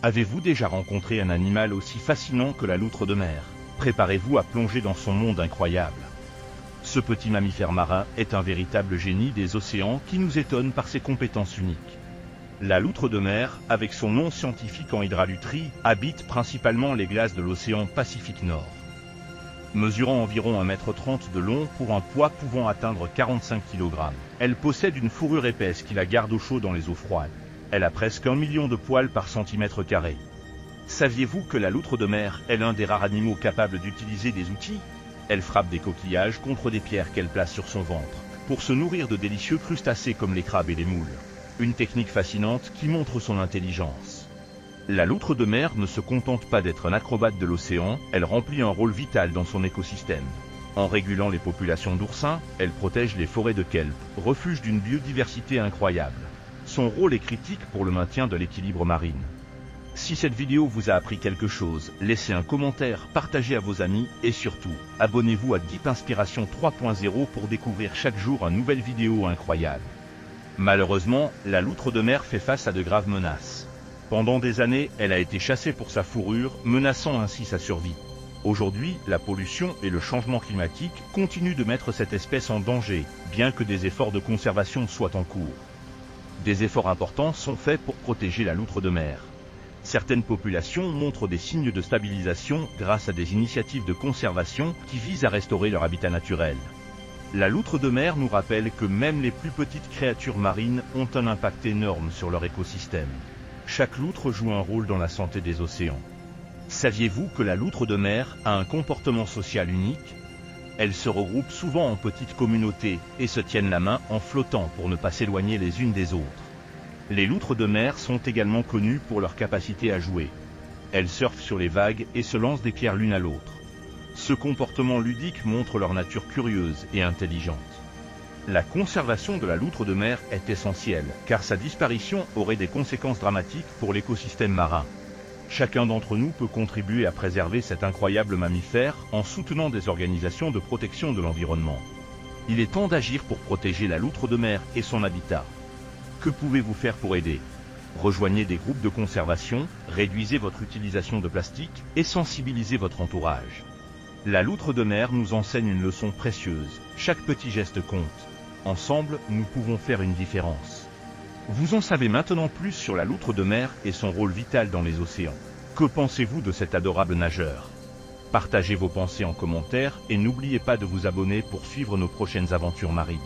Avez-vous déjà rencontré un animal aussi fascinant que la loutre de mer? Préparez-vous à plonger dans son monde incroyable. Ce petit mammifère marin est un véritable génie des océans qui nous étonne par ses compétences uniques. La loutre de mer, avec son nom scientifique en hydralutrie, habite principalement les glaces de l'océan Pacifique Nord. Mesurant environ 1,30 m de long pour un poids pouvant atteindre 45 kg, elle possède une fourrure épaisse qui la garde au chaud dans les eaux froides. Elle a presque 1 million de poils par centimètre carré. Saviez-vous que la loutre de mer est l'un des rares animaux capables d'utiliser des outils? Elle frappe des coquillages contre des pierres qu'elle place sur son ventre, pour se nourrir de délicieux crustacés comme les crabes et les moules. Une technique fascinante qui montre son intelligence. La loutre de mer ne se contente pas d'être un acrobate de l'océan, elle remplit un rôle vital dans son écosystème. En régulant les populations d'oursins, elle protège les forêts de kelp, refuge d'une biodiversité incroyable. Son rôle est critique pour le maintien de l'équilibre marine. Si cette vidéo vous a appris quelque chose, laissez un commentaire, partagez à vos amis et surtout, abonnez-vous à Deep Inspiration 3.0 pour découvrir chaque jour une nouvelle vidéo incroyable. Malheureusement, la loutre de mer fait face à de graves menaces. Pendant des années, elle a été chassée pour sa fourrure, menaçant ainsi sa survie. Aujourd'hui, la pollution et le changement climatique continuent de mettre cette espèce en danger, bien que des efforts de conservation soient en cours. Des efforts importants sont faits pour protéger la loutre de mer. Certaines populations montrent des signes de stabilisation grâce à des initiatives de conservation qui visent à restaurer leur habitat naturel. La loutre de mer nous rappelle que même les plus petites créatures marines ont un impact énorme sur leur écosystème. Chaque loutre joue un rôle dans la santé des océans. Saviez-vous que la loutre de mer a un comportement social unique? Elles se regroupent souvent en petites communautés et se tiennent la main en flottant pour ne pas s'éloigner les unes des autres. Les loutres de mer sont également connues pour leur capacité à jouer. Elles surfent sur les vagues et se lancent des pierres l'une à l'autre. Ce comportement ludique montre leur nature curieuse et intelligente. La conservation de la loutre de mer est essentielle, car sa disparition aurait des conséquences dramatiques pour l'écosystème marin. Chacun d'entre nous peut contribuer à préserver cet incroyable mammifère en soutenant des organisations de protection de l'environnement. Il est temps d'agir pour protéger la loutre de mer et son habitat. Que pouvez-vous faire pour aider? Rejoignez des groupes de conservation, réduisez votre utilisation de plastique et sensibilisez votre entourage. La loutre de mer nous enseigne une leçon précieuse, chaque petit geste compte. Ensemble, nous pouvons faire une différence. Vous en savez maintenant plus sur la loutre de mer et son rôle vital dans les océans. Que pensez-vous de cet adorable nageur? Partagez vos pensées en commentaire et n'oubliez pas de vous abonner pour suivre nos prochaines aventures marines.